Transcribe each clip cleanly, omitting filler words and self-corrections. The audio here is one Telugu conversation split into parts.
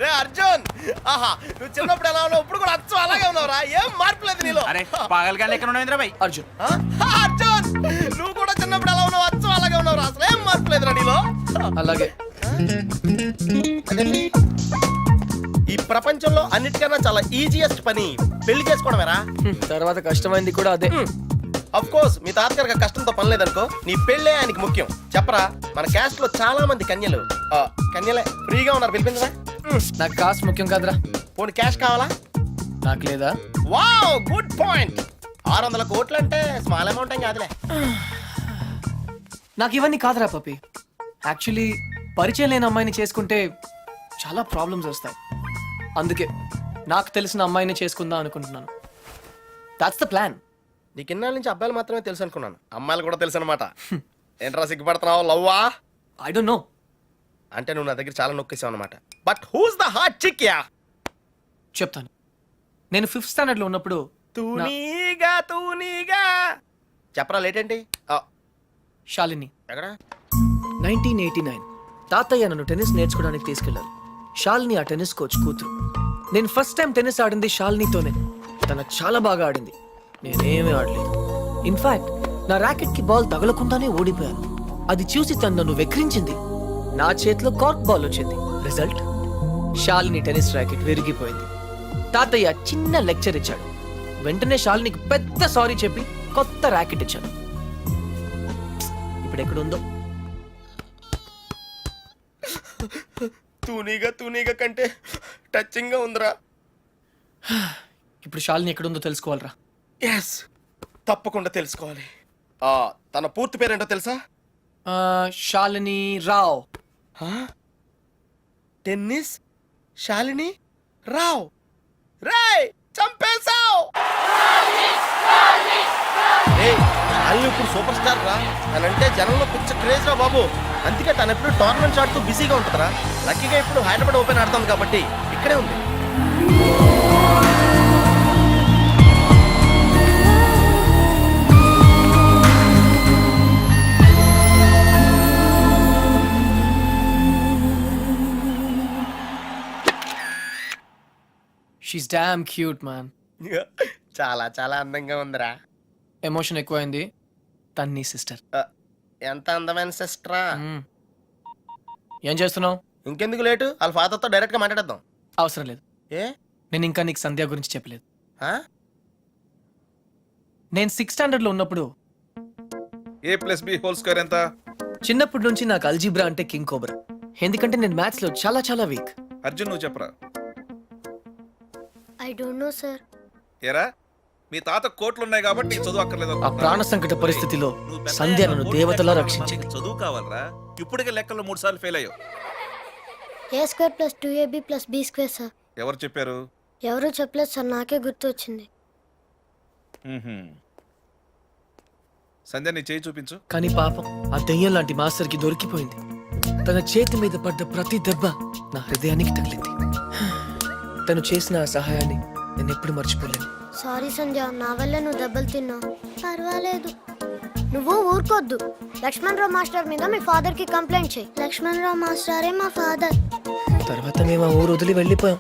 రే అర్జున్, ఆహా నువ్వు చిన్నప్పుడు ఎలా ఉన్నావు ఇప్పుడు కూడా అచ్చం అలాగే ఉన్నావురా, ఏం మార్పు లేదు నీలో. అరే పాగల్ ఎక్కడ ఉన్నావు బాయ్? అర్జున్ అర్జున్ నువ్వు కూడా చిన్నప్పుడు ఎలా ఉన్నావు అచ్చం అలాగే ఉన్నావురా, అసలు ఏం మార్పు లేదురా నీలో. అలాగే. ఈ ప్రపంచంలో అన్నిటికన్నా చాలా ఈజియెస్ట్ పని పెళ్లి చేసుకోవడమేరా. తర్వాత కష్టమైంది కూడా అదే. అఫ్ కోర్స్ మీ తాతగారికి కష్టంతో పని లేదనుకో, నీ పెళ్ళే ఆయనకి ముఖ్యం. చెప్పరా, మన క్యాస్ట్ లో చాలా మంది కన్యలు కన్యలే ఫ్రీగా ఉన్నారు, పిలిపించరా. నాకు కాస్ట్ ముఖ్యం కాదురా. పోనీ క్యాష్ కావాలా? నాకు లేదా? Wow good point. 600 కోట్లు అంటే స్మాల్ అమౌంట్ ఏం కాదులే. నాకు ఇవన్నీ కాదురా పప్పి. యాక్చువల్లీ పరిచయం లేని అమ్మాయిని చేసుకుంటే చాలా ప్రాబ్లమ్స్ వస్తాయి. అందుకే నాకు తెలిసిన అమ్మాయిని చేసుకుందాం అనుకుంటున్నాను. That's the plan. నీకు ఇన్నాళ్ళ నుంచి అబ్బాయిలు మాత్రమే తెలుసు అనుకున్నాను, అమ్మాయిలు కూడా తెలుసు అనమాట. ఏంట్రా సిగ్గుపడుతున్నావు? లవ్వా? I don't know. అంటే నువ్వు నా దగ్గర చాలా నొక్కేసావు అనమాట. But who's the hot chick yeah? చెప్తాను. నేను 5th స్టాండర్డ్ లో ఉన్నప్పుడు తూనీగా చెప్పరా, లేట్ ఏంటి? శాలిని ఎక్కడ? 1989 తాతయ్య నన్ను టెన్నిస్ నేర్చుకోవడానికి తీసుకెళ్లారు. శాలిని ఆ టెన్నిస్ కోచ్ కూతురు. నేను ఫస్ట్ టైం టెన్నిస్ ఆడింది శాలినితోనే. తన చాలా బాగా ఆడింది, నేనేమీ ఆడలేదు. ఇన్ఫాక్ట్ నా ర్యాకెట్ కి బాల్ తగలకుండానే ఓడిపోయాను. అది చూసి తను నన్ను వెక్రించింది. నా చేతిలో కార్క్ బాల్ వచ్చింది. రిజల్ట్, శాలిని టెన్నిస్ ర్యాకెట్ విరిగిపోయింది. తాతయ్య చిన్న లెక్చర్ ఇచ్చాడు. వెంటనే శాలినికి పెద్ద సారీ చెప్పి కొత్త ర్యాకెట్ ఇచ్చాను. ఇప్పుడు ఎక్కడుందో. తూనీగా కంటే టచింగ్ గా ఉందిరా. ఇప్పుడు శాలిని ఎక్కడుందో తెలుసుకోవాలరా. ఎస్, తప్పకుండా తెలుసుకోవాలి. తన పూర్తి పేరేంటో తెలుసా? శాలిని రావ్. టెన్నిస్ శాలిని రావ్. రేయ్ చంపేశావ్. శాలిని ఇప్పుడు సూపర్ స్టార్ రా. తనంటే జనంలో పిచ్చ క్రేజ్ రా బాబు. అందుకే తను ఎప్పుడు టోర్నమెంట్స్ ఆడుతూ బిజీగా ఉంటుందిరా. లక్కీగా ఇప్పుడు హైదరాబాద్ ఓపెన్ ఆడుతుంది కాబట్టి ఇక్కడే ఉంది. She's damn cute man. చాలా చాలా అందంగా ఉందిరా. ఎమోషన్ ఎక్కువైంది. తన్ని సిస్టర్. ఎంత అందమైన సిస్టరా. ఏం చేస్తున్నావు? ఇంకెందుకు లేటు, వాళ్ళ ఫాదర్తో డైరెక్ట్ గా మాట్లాడేద్దాం. అవసరం లేదు. ఏ? నేను ఇంకా నీకు సంధ్య గురించి చెప్పలేదు. ఆ? నేను 6th స్టాండర్డ్ లో ఉన్నప్పుడు a+b² ఎంత? చిన్నప్పటి నుంచి నాకు అల్జీబ్రా అంటే కింగ్ కోబ్రా. ఎందుకంటే నేను మ్యాథ్స్ లో చాలా చాలా వీక్. అర్జున్ నువ్వు చెప్పరా. I don't no sir. ఏరా మీ తాత కోట్లు ఉన్నాయి కాబట్టి నీకు చదువు అక్కర్లేదు ఆ ప్రాణ సంకట పరిస్థితిలో సంధ్య నన్ను దేవతలా రక్షించింది. చదువు కావాలరా. ఇప్పటికే లెక్కల్లో 3 సార్లు ఫెయిల్ అయ్యావు. a² + 2ab + b² sir. ఎవరు చెప్పారు? ఎవరు చెప్పలేదు సార్, నాకే గుర్తు వచ్చింది. సంధ్య నీ చేయి చూపించు. కానీ పాపం ఆ దెయ్యం లాంటి మాస్టర్ కి దొరికిపోయింది. తన చేతి మీద పడ్డ ప్రతి దెబ్బ నా హృదయానికి తగిలింది. తను చేసిన ఆ సహాయాన్ని నేను ఎప్పుడు మర్చిపోలేను. సారీ సంధ్య, నా వల్ల నువ్వు దెబ్బలు తిన్నావు. పర్వాలేదు, నువ్వు ఊరుకోద్దు. లక్ష్మణరావు మాస్టర్ మీద మీ ఫాదర్ కి కంప్లైంట్ చేయి. లక్ష్మణరావు మాస్టరే మా ఫాదర్. తర్వాత మేము ఆ ఊరు వదిలి వెళ్ళిపోయాం.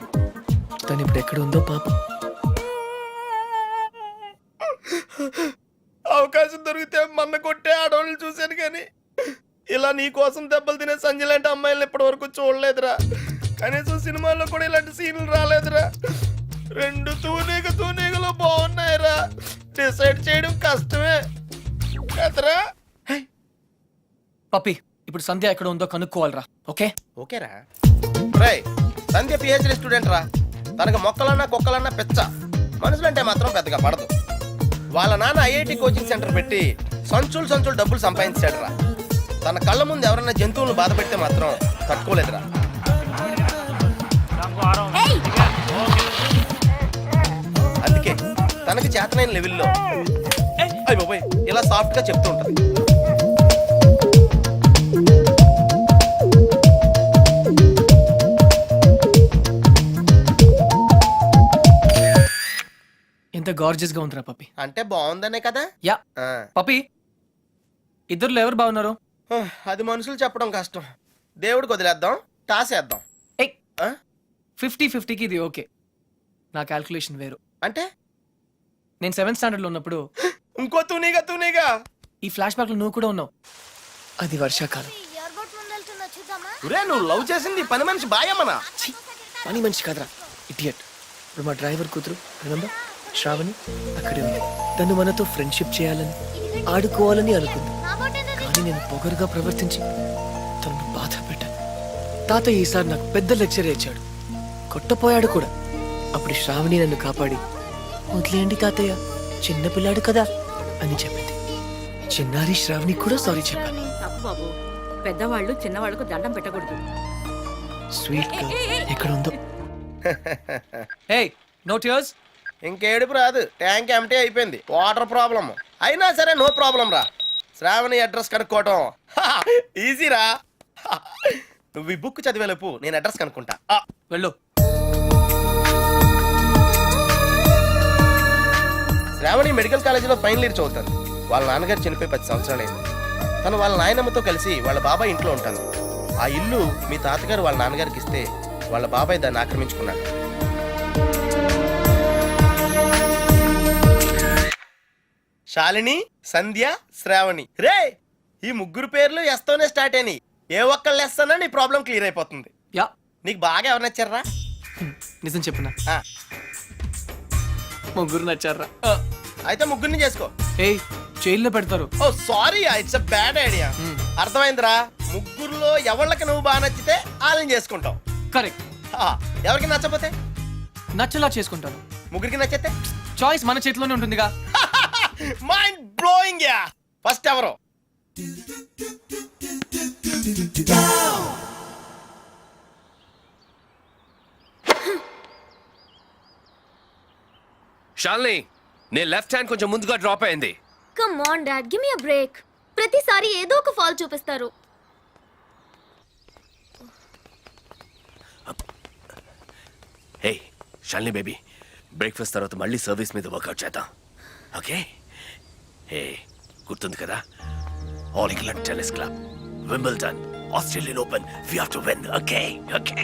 తను ఇప్పుడు ఎక్కడ ఉందో పాపం. అవకాశం దొరికితే మన్న కొట్టే ఆడవాళ్ళు చూశాను, కానీ ఇలా నీ కోసం దెబ్బలు తినే సంజయ్ లాంటి అమ్మాయిలను ఇప్పటి వరకు చూడలేదురా. కనీసం సినిమాల్లో కూడా ఇలాంటి సీన్లు రాలేదురా. 2 తూనీగలు బాగున్నాయిరా. డిసైడ్ చేయడం కష్టమే కదరా. పప్పి, ఇప్పుడు సంధ్య ఎక్కడ ఉందో కనుక్కోవాలరా. ఓకే ఓకేరా. రేయ్, సంధ్య PhD స్టూడెంట్ రా. తనకు మొక్కలన్నా కుక్కలన్నా పెచ్చ. మనుషులంటే మాత్రం పెద్దగా పడదు. వాళ్ళ నాన్న IIT కోచింగ్ సెంటర్ పెట్టి సంచులు డబ్బులు సంపాదించాడు రా. తన కళ్ళ ముందు ఎవరన్నా జంతువులను బాధ పెడితే మాత్రం తట్టుకోలేదురా. అందుకే తనకి చేతనైన లెవెల్లో ఇలా సాఫ్ట్ గా చెప్తూ ఉంటుంది. ఎంత గార్జియస్ గా ఉందిరా పప్పి. అంటే బాగుందనే కదా. యా పప్పి, ఇద్దరులో ఎవరు బాగున్నారు? అది మనుషులు చెప్పడం కష్టం. దేవుడికి వదిలేద్దాం, టాస్ వేద్దాం. ఏ ఆ? 50-50కి ఇది ఓకే. నా క్యాల్కులేషన్ వేరు. అంటే నేను 7th స్టాండర్డ్లో ఉన్నప్పుడు ఇంకో తూనీగా ఈ ఫ్లాష్ బ్యాక్లో నువ్వు కూడా ఉన్నావు. అది వర్షాకాలం. ఒరే నువ్వు లవ్ చేసింది పని మనిషి బాయమ్మనా? ఛీ, పని మనిషి కాదురా, ఇడియట్. ఇప్పుడు మా డ్రైవర్ కూతురు రిమెంబర్ శ్రావణి అక్కడే ఉంది. తను మనతో ఫ్రెండ్షిప్ చేయాలని ఆడుకోవాలని అనుకుంది. కానీ నేను పొగరుగా ప్రవర్తించి తనను బాధ పెట్టాను. తాతయ్య ఈసారి నాకు పెద్ద లెక్చర్ ఇచ్చాడు, కొట్టపోయాడు కూడా. అప్పుడు శ్రావణి నన్ను కాపాడి వదిలేయండి తాతయ్య, చిన్నపిల్లాడు కదా అని చెప్పింది. చిన్నారి శ్రావణి కూడా సారీ చెప్పాను. తప్పు బాబు, పెద్దవాళ్ళు చిన్నవాళ్ళకు దండం పెట్టకూడదు. స్వీట్ గా ఎక్కడ ఉందో. Hey no tears. ఇంకేడుపు రాదు, ట్యాంక్ ఎంటీ అయిపోయింది. వాటర్ ప్రాబ్లమ్ అయినా సరే నో ప్రాబ్లం రా. శ్రావణి అడ్రస్ కనుక్కోవటం ఈజీరా. నువ్వు ఈ బుక్ చదివేలోపు నేను అడ్రస్ కనుక్కుంటా. వెళ్ళు. శ్రావణి మెడికల్ కాలేజీలో ఫైనల్ ఇయర్ చదువుతాను. వాళ్ళ నాన్నగారు చనిపోయి 10 సంవత్సరాలైంది. తను వాళ్ళ నాయనమ్మతో కలిసి వాళ్ళ బాబాయ్ ఇంట్లో ఉంటాను. ఆ ఇల్లు మీ తాతగారు వాళ్ళ నాన్నగారికి ఇస్తే వాళ్ళ బాబాయ్ దాన్ని ఆక్రమించుకున్నాడు. శాలిని, సంధ్య, శ్రావణి. రే ఈ ముగ్గురు పేర్లు ఎస్తోనే స్టార్ట్ అయినాయి. ఏ ఒక్కళ్ళు ఎస్తానో నీ ప్రాబ్లం క్లియర్ అయిపోతుంది. యా, నీకు బాగా ఎవరు నచ్చారా? నిజం చెప్పునా, ఆ, ముగ్గురు నచ్చారా? అయితే ముగ్గురిని చేసుకో. ఏ జైల్లో పెడతారు. Oh sorry, it's a bad idea. అర్థమైందిరా? ముగ్గురులో ఎవళ్ళకి నువ్వు బాగా నచ్చితే వాళ్ళని చేసుకుంటావు. కరెక్ట్. ఎవరికి నచ్చపోతే నచ్చలా చేసుకుంటాను. ముగ్గురికి నచ్చితే చాయిస్ మన చేతిలోనే ఉంటుందిగా. Mind blowing yeah. ఫస్ట్ ఎవరు? షాల్ని, నీ లెఫ్ట్ హ్యాండ్ కొంచెం ముందుగా డ్రాప్ అయింది. Come on dad, give me a break. ప్రతిసారి ఏదో ఒక ఫాల్ చూపిస్తారు. హే షాల్ని బేబీ, బ్రేక్ఫాస్ట్ తర్వాత మళ్ళీ సర్వీస్ మీద వర్కౌట్ చేద్దాం, ఓకే? హే గుర్తుంది కదా, All England Tennis Club, Wimbledon, Australian Open, we have to win, okay? Okay.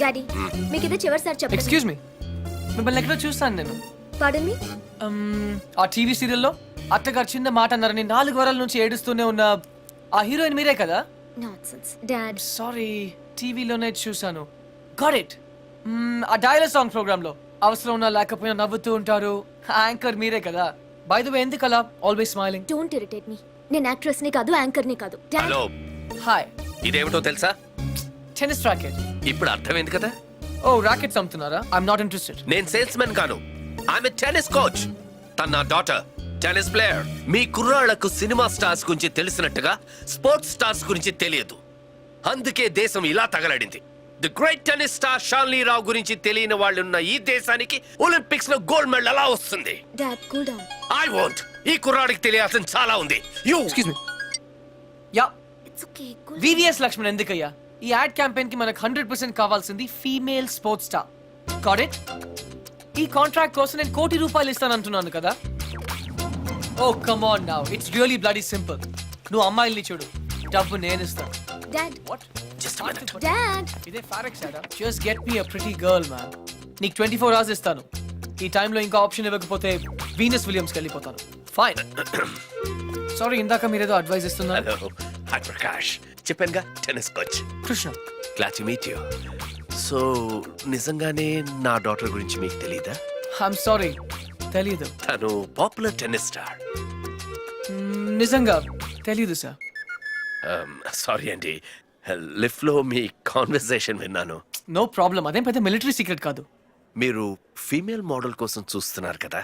Daddy, మీకు ఇది చివరిసారి చెప్పండి. ఎక్స్క్యూజ్ మీ, మిమ్మల్ని ఎక్కడో చూస్తాను నేను. పాడన్ మీ. ఆ టీవీ సీరియల్లో అత్తగారు చిన్న మాట అన్నారని 4 వారాల నుంచి ఏడుస్తూనే ఉన్న ఆ హీరోయిన్ మీరే కదా? Nonsense dad. సారీ, టీవీలోనే చూసాను. Got it. ఆ డైలాగ్ సాంగ్ ప్రోగ్రామ్ లో అవసరం ఉన్నా లేకపోయినా నవ్వుతూ ఉంటారు. యాంకర్ మీరే కదా? బై ద వే, ఎందుకు అలా always smiling? Don't irritate me. నేను యాక్ట్రెస్ ని కాదు, యాంకర్ ని కాదు. డాడ్. Hello, hi. ఇదేమిటో తెలుసా? Tennis racket. ఇప్పుడు అర్థమైంది కదా. ఓ రాకెట్స్ అమ్ముతున్నారా? I'm not interested. నేను సేల్స్ మెన్ కాను, ఆమె టెన్నిస్ కోచ్. తన నా డాటర్, టెన్నిస్ ప్లేయర్. మీ కుర్రాళ్లకు సినిమా స్టార్స్ గురించి తెలిసినట్టుగా స్పోర్ట్స్ స్టార్స్ గురించి తెలియదు. అందుకే దేశం ఇలా తగలడింది. ది గ్రేట్ టెన్నిస్ స్టార్ షాల్ని రావు గురించి తెలియని వాళ్ళున్న ఈ దేశానికి ఒలింపిక్స్ లో గోల్డ్ మెడల్ ఎలా వస్తుంది? Dad, cool down. I want. ఈ కుర్రాడికి తెలియాల్సిన చాలా ఉంది. You excuse me. Yeah, it's okay, cool. VVS Laxman ఎందుకయ్యా? ఈ యాడ్ క్యాంపెయిన్ కి మనకు 100% కావాల్సింది female sports star. Got it? ఈ కాంట్రాక్ట్ కోసం నేను ₹1 కోటి ఇస్తానంటున్నాను కదా. Oh come on now, it's really bloody simple. నువ్వు అమ్మాయిల్ని చూడు, డబ్బు నేను ఇస్తాను. Dad, what? Just minute. Dad. ఇదే ఫారెక్స్ యాడా? Just get me a pretty girl man. నీకు 24 hours ఇస్తాను. ఈ టైంలో ఇంకా ఆప్షన్ ఇవ్వకపోతే వీనస్ విలియమ్స్కి వెళ్ళిపోతాను. ఫైన్. సారీ, ఇందాక మీరేదో అడ్వైస్ ఇస్తున్నారు. Hello, hi Prakash. చెప్పానుగా, tennis coach. Krishna. Glad to meet you. So నిజంగానే నా డాటర్ గురించి మీకు తెలీదా? ఐఎమ్ సారీ, తెలీదు. తను పాపులర్ టెన్నిస్ స్టార్. నిజంగా తెలీదు సార్. సారీ అండి, లిఫ్ట్ లో మీ కాన్వర్సేషన్ విన్నాను. నో ప్రాబ్లం, అదేం పెద్ద మిలిటరీ సీక్రెట్ కాదు. మీరు ఫీమేల్ మోడల్ కోసం చూస్తున్నారు కదా.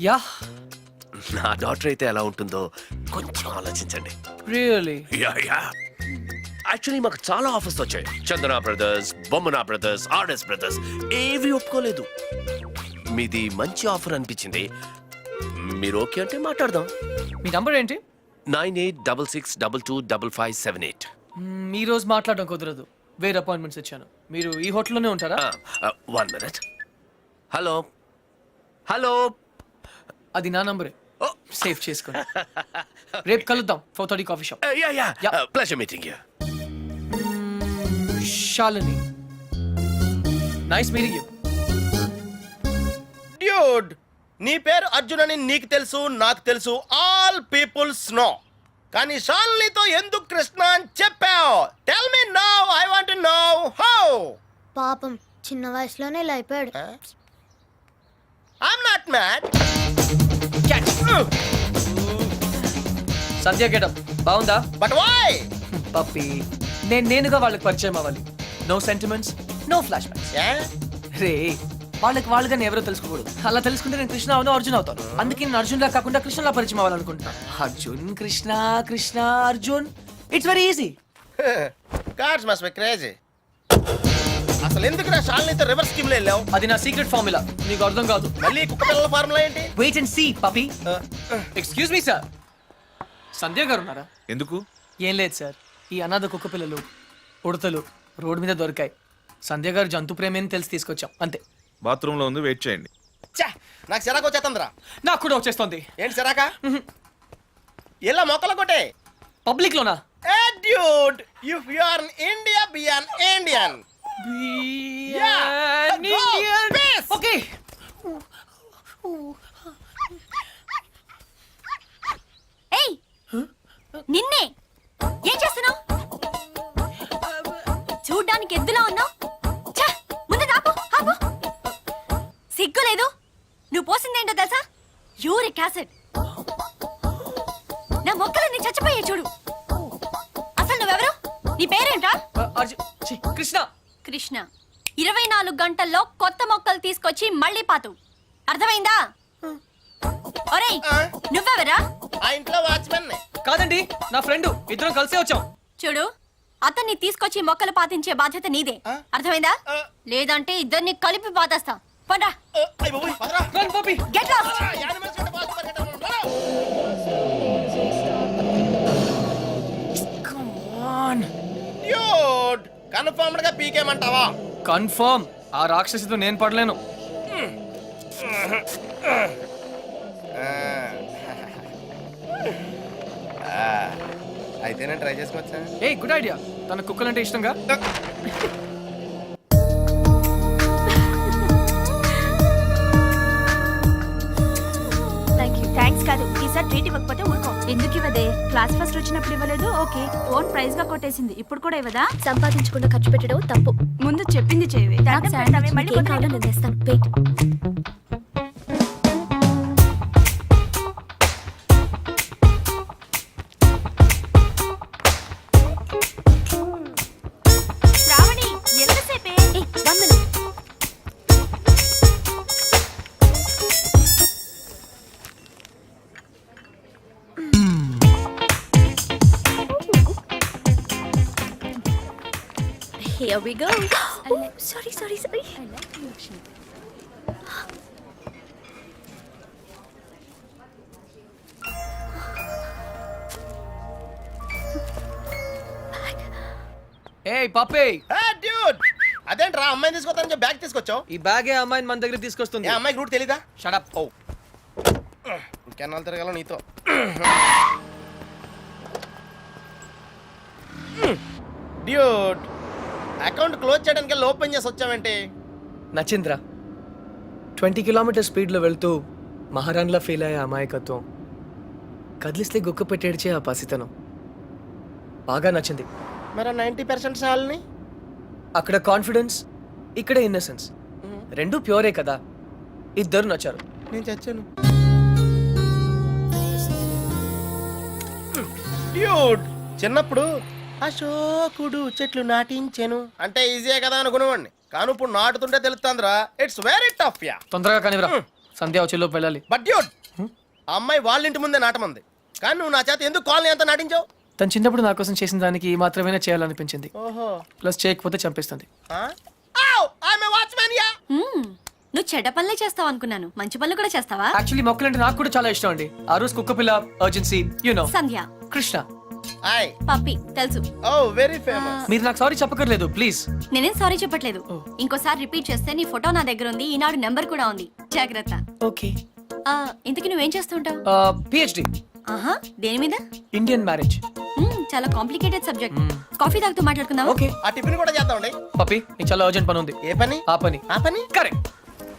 యా. నా డాటర్ అయితే ఎలా ఉంటుందో కొంచెం ఆలోచించండి. రియల్లీ? యాక్చువల్లీ మాకు చాలా ఆఫర్స్ వచ్చాయి. చందన బ్రదర్స్, బొమ్మనా బ్రదర్స్, ఆర్ఎస్ బ్రదర్స్, ఏవి ఒప్పుకోలేదు. మీది మంచి ఆఫర్ అనిపించింది. మీరు ఓకే అంటే మాట్లాడదాం. మీ నంబర్ ఏంటి? 9866225578. ఈ రోజు మాట్లాడడం కుదరదు, వేరే అపాయింట్మెంట్స్ ఇచ్చాను. మీరు ఈ హోటల్లోనే ఉంటారా? 1 minute. హలో, హలో అది నా నంబరే సేవ్ చేసుకోండి. రేపు కలుద్దాం 4:30 coffee shop. Yeah yeah Yeah. Pleasure meeting you. Shalini, nice meeting you. Dude నీ పేరు అర్జున్ అని నీకు తెలుసు, నాకు తెలుసు, ఆల్ పీపుల్స్ నో. కానీ షాలినితో ఎందుకు కృష్ణ అని చెప్పావు? Tell me now, I want to know how. పాపం చిన్న వయసులోనే ఇలా అయిపోయాడు. I'm not mad. Sandhya getup బాగుందా? But why? పప్పి, నేనుగా వాళ్ళకి పరిచయం అవ్వాలి. No sentiments, no flashbacks. రే, వాళ్ళకి నేను ఎవరో తెలుసుకోకూడదు. అలా తెలుసుకుంటే నేను కృష్ణ అవును, అర్జున్ అవుతాను. అందుకే నేను అర్జున్ లా కాకుండా కృష్ణలా పరిచయం అవ్వాలనుకుంటున్నా. Arjun Krishna, Krishna Arjun, it's very easy. Cards must be crazy. అసలు ఎందుకు నా షాలినితో రివర్స్ స్కీమ్ లో వెళ్ళావు? అది నా సీక్రెట్ ఫార్ములా, నీకు అర్థం కాదు. మళ్ళీ కుక్క పిల్లల ఫార్ములా ఏంటి? Wait and see puppy. Excuse me sir, Sandhya గారు ఉన్నారా? ఎందుకు? ఏం లేదు సార్, ఈ అనాథ కుక్క పిల్లలు ఉడతలు రోడ్డు మీద దొరికాయి. సంధ్య గారు జంతు ప్రేమని తెలిసి తీసుకొచ్చాం అంతే. బాత్రూమ్ లో ఉంది, వెయిట్ చేయండి. ఛా, నాకు సిరాకు వచ్చేస్తుందిరా. నాకు కూడా వచ్చేస్తుంది. ఏంటి సిరాక? ఇలా మొక్కలు కొట్టే. పబ్లిక్ లోనా? Hey dude, if you are in India be an Indian. Yeah, go, peace. Okay. ఏయ్ నిన్నే ఏం చేస్తున్నావు? చూడ్డానికి ఎద్దులా ఉన్నావు. ముందు ఆపు ఆపు. సిగ్గు లేదు. నువ్వు పోసిందేంటో తెలుసా? Uric acid. నా మొక్కలన్నీ చచ్చిపోయాయి చూడు. అసలు నువ్వెవరు? నీ పేరేంటా? కృష్ణ. కృష్ణ. 24 గంటల్లో కొత్త మొక్కలు తీసుకొచ్చి మళ్ళీ పాతు. అర్థమైందా? ఒరేయ్ నువ్వెవరా? ఆ ఇంట్లో వాచ్మెన్. కాదండి, నా ఫ్రెండ్. ఇద్దరం కలిసే వచ్చాం. చూడు, అతన్ని తీసుకొచ్చి మొక్కలు పాతించే బాధ్యత నీదే. అర్థమైందా? లేదంటే ఇద్దరిని కలిపి పాతేస్తా. పండ్రా. Run, puppy. Get lost. Come on. Dude, confirmed గా పీకేమంటావా? కన్ఫర్మ్. ఆ రాక్షసితో నేను పడలేను. అయితే నేను ట్రై చేసుకోవచ్చా? A good idea. తన కుక్కలంటే ఇష్టంగా. థ్యాంక్స్ కాదు, ఈసారి ట్రీట్ ఇవ్వకపోతే ఊరుకో. ఎందుకు ఇవ్వదే? క్లాస్ ఫస్ట్ వచ్చినప్పుడు ఇవ్వలేదు. ఓకే, ఓన్ ప్రైజ్ గా కొట్టేసింది. ఇప్పుడు కూడా ఇవ్వదా? సంపాదించకుండా ఖర్చు పెట్టడం తప్పు. ముందు చెప్పింది చేయవే. ఏం కావాలో నేను తెస్తాను. Wait. Shravani ఎంతసేపే? 1 minute. Here we go. Oh, sorry. ఏయ్ పప్పి, డ్యూడ్, అదేంట్రా అమ్మాయిని తీసుకొస్తానని చెప్పి బ్యాగ్ తీసుకొచ్చావు? ఈ బ్యాగే అమ్మాయిని మన దగ్గర తీసుకొస్తుంది. ఏ అమ్మాయికి రూట్ తెలీదా? Shut up. ఓ, ఇంకెన్నాళ్ళు తిరగాల నీతో. డ్యూడ్, అకౌంట్ క్లోజ్ చేయడానికి ఓపెన్ చేసి వచ్చావేంటి? నచింద్ర 20 కిలోమీటర్ స్పీడ్లో వెళ్తూ మహారాణ్లా ఫీల్ అయ్యే అమాయకత్వం, కదిలిస్తే గుక్క పెట్టేడ్చే ఆ పసితనం బాగా నచ్చింది. మరి 90% సాల్ని? అక్కడ కాన్ఫిడెన్స్, ఇక్కడ ఇన్నసెన్స్, రెండు ప్యూరే కదా. ఇద్దరు నచ్చారు. నేను చచ్చాను. డ్యూడ్, చిన్నప్పుడు అశోకుడు చెట్లు నాటించెను అంటే ఈజీయే కదా అనుకునేవాడిని. కానీ ఇప్పుడు నాటుతుంటే తెలుస్తుందిరా, ఇట్స్ వెరీ టఫ్ యా. తొందరగా కానివ్వరా, సంధ్య వచ్చేలోపు వెళ్ళాలి. బట్ డ్యూడ్, ఆ అమ్మాయి వాళ్ళ ఇంటి ముందే నాటమంది, కానీ నువ్వు నా చేత ఎందుకు కాలనీ అంతా నాటించావు? తను చిన్నప్పుడు నా కోసం చేసిన దానికి ఈ మాత్రమే చేయాలనిపించింది. ఓహో, ప్లస్ చేయకపోతే చంపేస్తుంది. నువ్వు చెడ్డ పనులే చేస్తావు అనుకున్నాను. మంచి పనులు కూడా చేస్తావా? యాక్చువల్లీ మొక్కలంటే నాకు కూడా చాలా ఇష్టం అండి. ఆ రోజు కుక్క పిల్ల, urgency, you know, Sandhya. Krishna. Hi puppy తెలుసు. Oh very famous. మీరు నాకు సారీ చెప్పకర్లేదు ప్లీజ్. నేనేం సారీ చెప్పట్లేదు. ఇంకోసారి రిపీట్ చేస్తే నీ ఫోటో నా దగ్గర ఉంది, ఈనాడు నెంబర్ కూడా ఉంది, జాగ్రత్త. ఓకే. ఇంతకీ నువ్వేం చేస్తుంటావు? పిహెచ్డి ఆహా, దేని మీద? Indian marriage. చాలా కాంప్లికేటెడ్ సబ్జెక్ట్. కాఫీ తాగుతూ మాట్లాడుకుందాం. ఓకే ఆ టిఫిన్ కూడా చేద్దామండి. పప్పి నీకు చాలా అర్జెంట్ పని ఉంది. ఏ పని? ఆ పని. ఆ పని correct.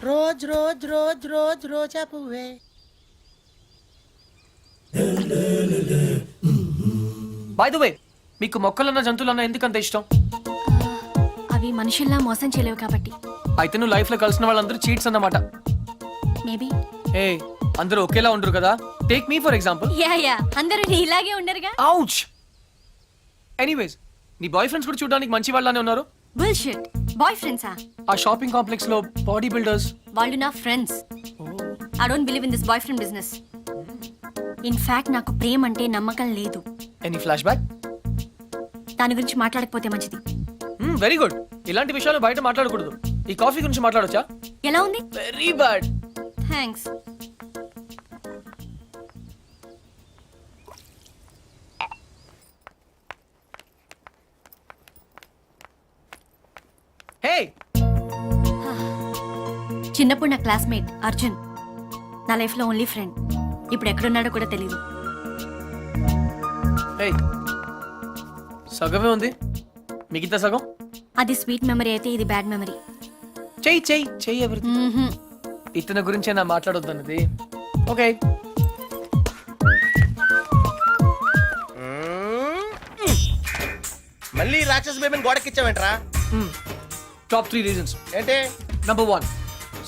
Rose rose rose rose రోజా పువ్వే. బై ద వే, మీకు మొక్కలన్న జంతువులన్న ఎందుకంత ఇష్టం? అవి మనుషుల్లా మోసం చేయలేవు కాబట్టి. అయితే నువ్వు లైఫ్ లో కలిసిన వాళ్ళందరూ చీట్స్ అన్నమాట. మేబీ. ఏ అందరూ ఒకేలా ఉండరు కదా. Take me for example. Yeah అందరూ ఇలాగే ఉండరుగా. ఔచ్. ఎనీవేస్, నీ బాయ్ ఫ్రెండ్స్ కూడా చూడడానికి మంచి వాళ్ళనే ఉన్నారు. బుల్షిట్. బాయ్ ఫ్రెండ్సా? ఆ షాపింగ్ కాంప్లెక్స్ లో బాడీ బిల్డర్స్. వాళ్ళు నా friends. I don't believe in this boy friend business. In fact నాకు ప్రేమ అంటే నమ్మకం లేదు. Any flash back? దాని గురించి మాట్లాడకపోతే మంచిది. Very good. ఇలాంటి విషయాలు బయట మాట్లాడకూడదు. ఈ కాఫీ గురించి మాట్లాడొచ్చా? ఎలా ఉంది? Very bad. థ్యాంక్స్. హే, చిన్నప్పుడు నా క్లాస్మేట్ అర్జున్, నా లైఫ్ లో ఓన్లీ ఫ్రెండ్. ఇప్పుడు ఎక్కడున్నాడో కూడా తెలియదు. హే, సగమే ఉంది, మిగతా సగం అది స్వీట్ మెమరీ అయితే ఇది బ్యాడ్ మెమరీ. చెయ్యి చెయ్యి చెయ్యి ఎవరిది. ఇతని గురించే నా మాట్లాడొద్దన్నది. ఓకే. మళ్ళీ రాక్షస్ బేబీని గోడకిచ్చావేంట్రా? టాప్ 3 రీజన్స్ ఏంటి? నంబర్ 1,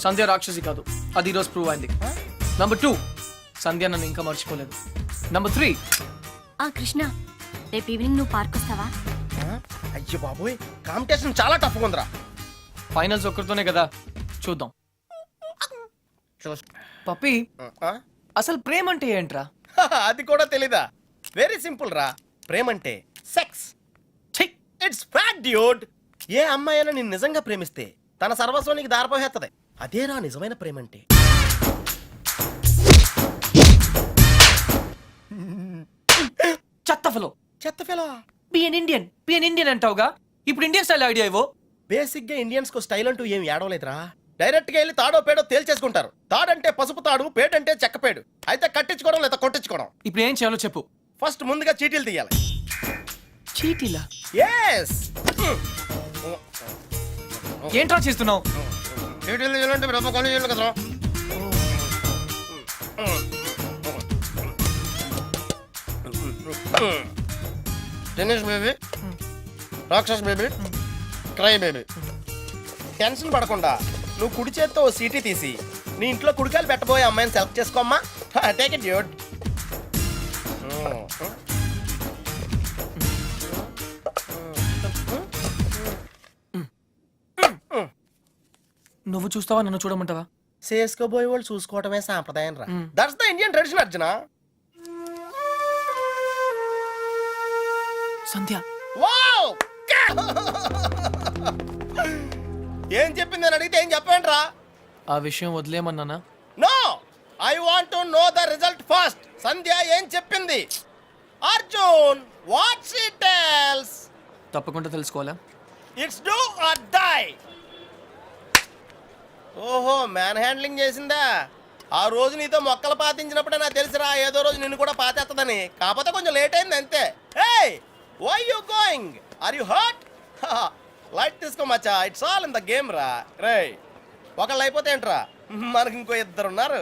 సంధ్య రాక్షసి కాదు, అది ఈరోజు ప్రూవ్ అయింది. నంబర్ 2, సంధ్య నన్ను ఇంకా మర్చిపోలేదు. నంబర్ 3, కృష్ణ, రేపు ఈవినింగ్ నువ్వు పార్క్ వస్తావా? అయ్యో బాబోయ్, కాంపిటీషన్ చాలా టఫ్గా ఉందిరా. ఫైనల్స్ ఒక్కరితోనే కదా, చూద్దాం. పప్పి, అసలు ప్రేమ అంటే ఏంట్రా? అది కూడా తెలీదా? వెరీ సింపుల్ రా. ప్రేమంటే సెక్స్. It's fact dude. ఏ అమ్మాయి అయినా నిన్ను నిజంగా ప్రేమిస్తే తన సర్వస్వానికి దారిపోహేత్తది. అదేరా నిజమైన ప్రేమంటే. చెత్త ఫెలో. చెత్త ఫెలో. బి ఎన్ ఇండియన్ అంటావుగా, ఇప్పుడు ఇండియన్ స్టైల్ ఐడియా ఇవ్వు. బేసిక్ గా ఇండియన్స్ కు స్టైల్ అంటూ ఏం ఏడవలేదురా. డైరెక్ట్ గా వెళ్ళి తాడో పేడో తేల్చేసుకుంటారు. తాడంటే పసుపు తాడు, పేడంటే చెక్కపేడు. అయితే కట్టించుకోవడం లేదా కొట్టించుకోవడం. ఇప్పుడు ఏం చేయాలో చెప్పు. ఫస్ట్ ముందుగా చీటీలు తీయాలి. చీటీలా? ఎస్. ఏంట్రా చేస్తున్నావు? చీటీలు తీయాలంటే బ్రహ్మ కాలేజీలు కదరా. Tennis baby, rakshas baby, cry baby. Tension పడకుండా నువ్వు కుడి చేత్తో ఓ సీటీ తీసి నీ ఇంట్లో కుడికాయలు పెట్టబోయే అమ్మాయిని సెలెక్ట్ చేసుకోమ్మా. Take it dude. నువ్వు చూస్తావా, నన్ను చూడమంటావా? చేసుకోబోయే వాళ్ళు చూసుకోవటమే సాంప్రదాయం రా. That's the Indian tradition Arjuna. Sandhya. Wow! ఏం చెప్పింది అని అడిగితే ఏం చెప్పండి రా. ఆ విషయం వదిలేమన్నానా? No, I want to know the result first. Sandhya ఏం చెప్పింది? Arjun, what she tells? తప్పకుండా తెలుసుకోవాలా? It's do or die. ఓహో, మ్యాన్ హ్యాండ్లింగ్ చేసిందా? ఆ రోజు నీతో మొక్కలు పాతించినప్పుడే నాకు తెలిసిరా ఏదో రోజు నిన్ను కూడా పాతేస్తుందని. కాకపోతే కొంచెం లేట్ అయింది అంతే. Hey, why you going? Are you hurt? Light తీసుకో మచ్చా, it's all in the game రా. రే, ఒకళ్ళు అయిపోతే ఏంట్రా, మనకి ఇంకో ఇద్దరు ఉన్నారు.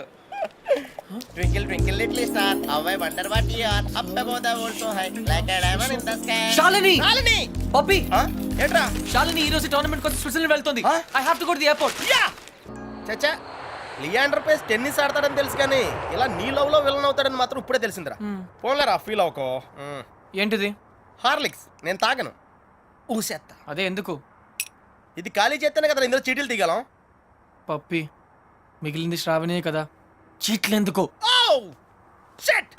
Twinkle twinkle little star, how I wonder what you are, up above the world so high like a diamond in the sky. Shalini! Shalini! Puppy! ఏంట్రా? శాలిని ఈ రోజు టోర్నమెంట్ కోసం స్విట్జర్లాండ్ వెళ్తుంది. I have to go to the airport. Yeah! చచ్చా, లియాండర్ పేస్ టెన్నిస్ ఆడతాడని తెలుసు కానీ ఇలా నీ లవ్ లో విలన్ అవుతాడని మాత్రం ఇప్పుడే తెలిసిందిరా. పోన్లేరా, ఫీల్ అవుకో. ఏంటిది? హార్లిక్స్ నేను తాగను, ఊసేత్తా. అదే ఎందుకు? ఇది ఖాళీ చేస్తేనే కదా ఇందులో చీటీలు తీగలం. పప్పి, మిగిలింది శ్రావణియే కదా, చీట్లు ఎందుకు? షిట్!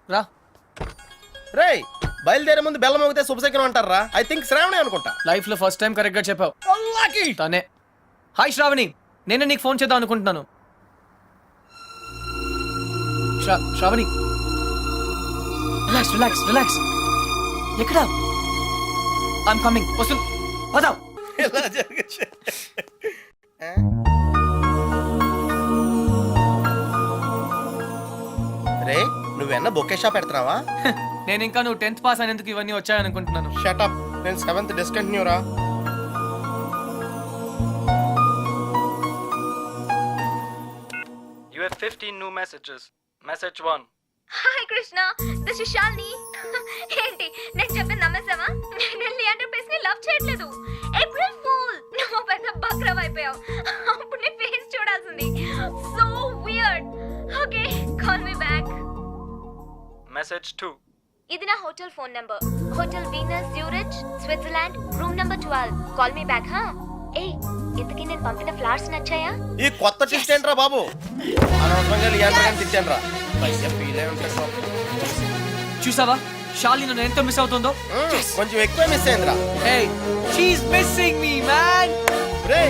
రా. రేయ్, బయలుదేరే ముందు బెల్లం మోగితే శుభశకనం అంటారా? ఐ థింక్ శ్రావణి అనుకుంటా. లైఫ్ లో ఫస్ట్ టైం కరెక్ట్ గా చెప్పావు. తనే. హాయ్ శ్రావణి, నేను నీకు ఫోన్ చేద్దాం అనుకుంటున్నాను. Shravani, relax relax relax. ఎక్కడ? I'm coming. వస్తు పదా. ఇలా జరిగే రే నువ్వెన్న బొకే షాప్ పెడుతున్నావా? నేను ఇంకా నువ్వు 10th పాస్ అయినందుకు ఇవన్నీ వచ్చాయనుకుంటున్నాను. షటప్, నేను 7th డిస్కంటిన్యూ రా. You have 15 new messages. Message 1. Hi Krishna, this is Shalini. ఏంటి నేను చెప్పిన నమ్మేసావా? నేను లియాండర్ పేస్ ని లవ్ చేయట్లేదు. ఏప్రిల్ ఫూల్, నువ్వు పెద్ద బక్రవ్ అయిపోయావు. అప్పుడు నీ ఫేస్ చూడాల్సింది. So weird. Okay, call me back. Message 2. ఇది నా hotel phone number. Hotel Venus Zurich, Switzerland, room number 12. Call me back. హా ఏ ఇంతకీ నేను పంపిన ఫ్లవర్స్ నచ్చాయా? ఈ కొత్త ట్విస్ట్ ఏంట్రా బాబు? అనవసరంగా లియాండర్ గారిని తిట్టానురా. పైగా ఫీల్ అయి ఉంటాడు పాపం. చూసావా శాలిని నన్ను ఎంత మిస్ అవుతుందో? కొంచెం ఎక్కువ మిస్ అయిందిరా. Hey, she's missing me, man. రే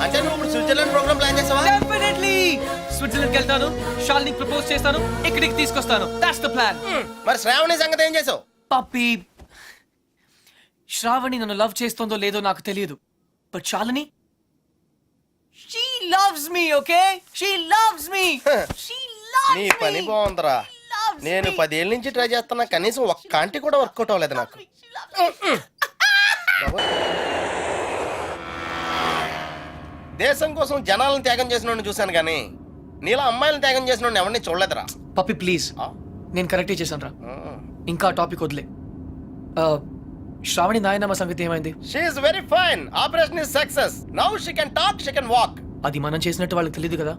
అంటే నువ్వు ఇప్పుడు స్విట్జర్లాండ్ ప్రోగ్రామ్ ప్లాన్ చేసావా? Definitely. స్విట్జర్లాండ్కి వెళ్తాను, శాలినికి ప్రపోజ్ చేస్తాను, ఇక్కడికి తీసుకొస్తాను. That's the plan. మరి శ్రావణి సంగతి ఏం చేసావు? పప్పి, శ్రావణి నన్ను లవ్ చేస్తుందో లేదో నాకు తెలియదు. But Shalini, she loves me, okay? She loves me. She loves నీ me. పని బాగుందిరా. loves నేను 10 ఏళ్ళ నుంచి ట్రై చేస్తున్నా, కనీసం ఒక్క ఆంటీ కూడా వర్కౌట్ అవ్వలేదు నాకు. దేశం కోసం జనాలను త్యాగం చేసిన చూశాను కానీ నీలా అమ్మాయిలను త్యాగం చేసిన ఎవరిని చూడలేదురా. పప్పి ప్లీజ్, నేను కరెక్టే చేశాను రా. ఇంకా టాపిక్ వదిలే. శ్రావణి నాయనమ్మ సంగతి ఏమైంది? She is very fine. Operation is success. Now she can talk, she can walk. అది మనం చేసినట్టు వాళ్ళకి తెలియదు కదా.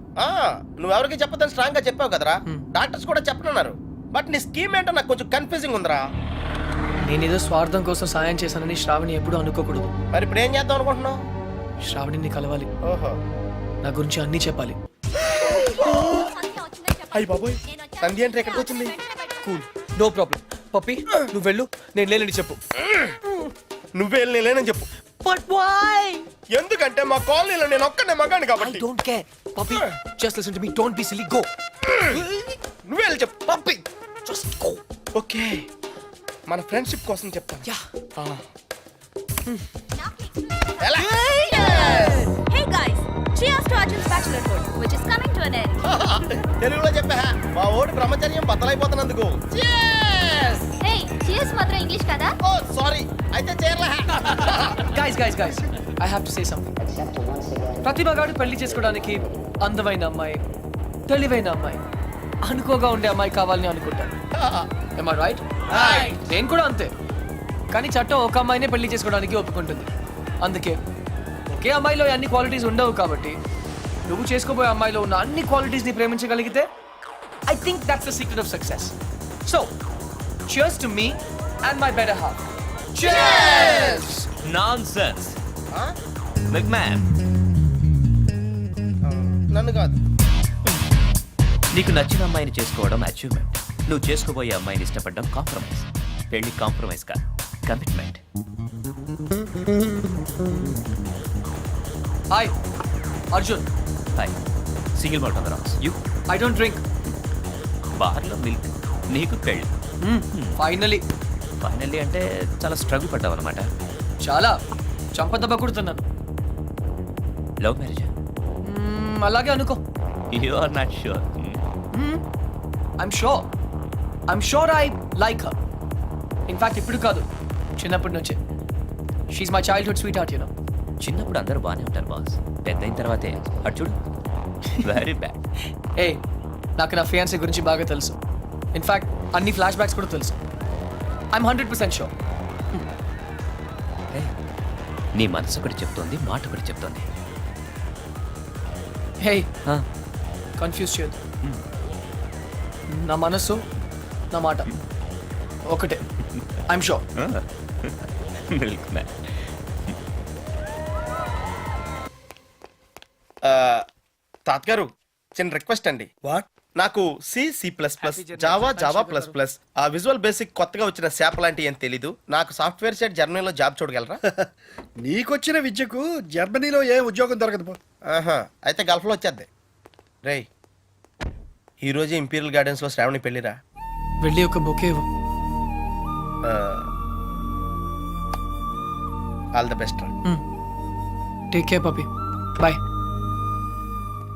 నువ్వు ఎవరికి చెప్పదని స్ట్రాంగ్ గా చెప్పావు కదరా. డాక్టర్స్ కూడా చెప్పనున్నారు. బట్ నీ స్కీమ్ ఏంటో నాకు కొంచెం కన్ఫ్యూజింగ్ ఉందిరా. నేనేదో స్వార్థం కోసం సాయం చేశానని శ్రావణి ఎప్పుడూ అనుకోకూడదు. మరి ఇప్పుడు ఏం చేద్దాం అనుకుంటున్నావు? శ్రావణిని కలవాలి, ఓహో, నా గురించి అన్నీ చెప్పాలి. అయ్యి బాబోయ్, సంధ్య అంటే ఎక్కడికి వచ్చింది? Cool, no problem. పప్పి నువ్వు వెళ్ళు, నేను లేనని చెప్పు. నువ్వే వెళ్ళి లేనని చెప్పు. But why? ఎందుకంటే మా కాలనీలో నేను ఒక్కనే మగాను ఐ కాబట్టి. Don't care. Pappi just listen to me, don't be silly, go. నువ్వే వెళ్ళి చెప్పు. Pappi just go. ఓకే, మన ఫ్రెండ్షిప్ కోసం చెప్తాను. యా. ఎలా? Hey guys, cheers to Arjun's bachelorhood, which is coming to an end. తెలుగులో చెప్పా, మా ఓడి బ్రహ్మచర్యం బద్దలైపోతున్నందుకు. Hey, cheers మాత్రం ఇంగ్లీష్ కదా? ఓ సారీ, అయితే చేరలే. Guys I have to say something. Pratibha గాడు పెళ్లి చేసుకోవడానికి అందమైన అమ్మాయి, తెలివైన అమ్మాయి, అనుకోగా ఉండే అమ్మాయి కావాలని అనుకుంటాను. Am I right? నేను కూడా అంతే. కానీ చట్టం ఒక అమ్మాయినే పెళ్లి చేసుకోవడానికి ఒప్పుకుంటుంది. అందుకే ఒకే అమ్మాయిలో అన్ని క్వాలిటీస్ ఉండవు కాబట్టి నువ్వు చేసుకోబోయే అమ్మాయిలో ఉన్న అన్ని క్వాలిటీస్ ని ప్రేమించగలిగితే I think that's the secret of success. So cheers to me and my better half. Cheers! Nonsense big man. నన్ను కాదు. నీకు నచ్చిన అమ్మాయిని చేసుకోవడం అచీవ్మెంట్. నువ్వు చేసుకోబోయే అమ్మాయిని ఇష్టపడడం కాంప్రమైజ్. పెళ్లి కాంప్రమైజ్ కాదు, commitment. Hi Arjun. Hi. Single malt on the rocks. You I don't drink. బార్లో మిల్క్, నీకు పెళ్ళి. ఫైనలీ ఫైనల్లీ అంటే చాలా స్ట్రగుల్ పడ్డావు అనమాట. చాలా చంపదెబ్బ కొడుతున్నాను. Love marriage? అలాగే అనుకో. You are not sure. I'm sure I like her. In fact, ఇప్పుడు కాదు, చిన్నప్పటి నుంచే. She's my childhood sweetheart, you know. చిన్నప్పుడు అందరూ బాగానే ఉంటారు బాస్, పెద్ద అయిన తర్వాతే అటు చూడు, వెరీ బ్యాడ్. ఏ నాకు నా ఫియాన్సీ గురించి బాగా తెలుసు. ఇన్ఫాక్ట్ అన్ని ఫ్లాష్ బ్యాక్స్ కూడా తెలుసు. I'm 100% sure. నీ మనసు ఒకటి చెప్తోంది, మాట ఒకటి చెప్తోంది. హే, కన్ఫ్యూజ్ చేయొద్దు. నా మనసు, నా మాట ఒకటే. I'm sure. Milk man. తాతగారు, చిన్న రిక్వెస్ట్ అండి. వాట్? నాకు C++, జావా++, ఆ విజువల్ బేసిక్ కొత్తగా వచ్చిన శాప్ లాంటి ఏం తెలీదు. నాకు సాఫ్ట్వేర్ సైడ్ జర్మనీలో జాబ్ చూడగలరా? నీకొచ్చిన విద్యకు జర్మనీలో ఏ ఉద్యోగం దొరకదు పో. ఆహా, అయితే గల్ఫ్లో వచ్చేద్ది. రేయ్, ఈరోజు ఇంపీరియల్ గార్డెన్స్లో శ్రావణి పెళ్ళిరా. వెళ్ళి ఒక బొకే ఇవ్వు. ఆల్ ద బెస్ట్ రా. Take care పపి bye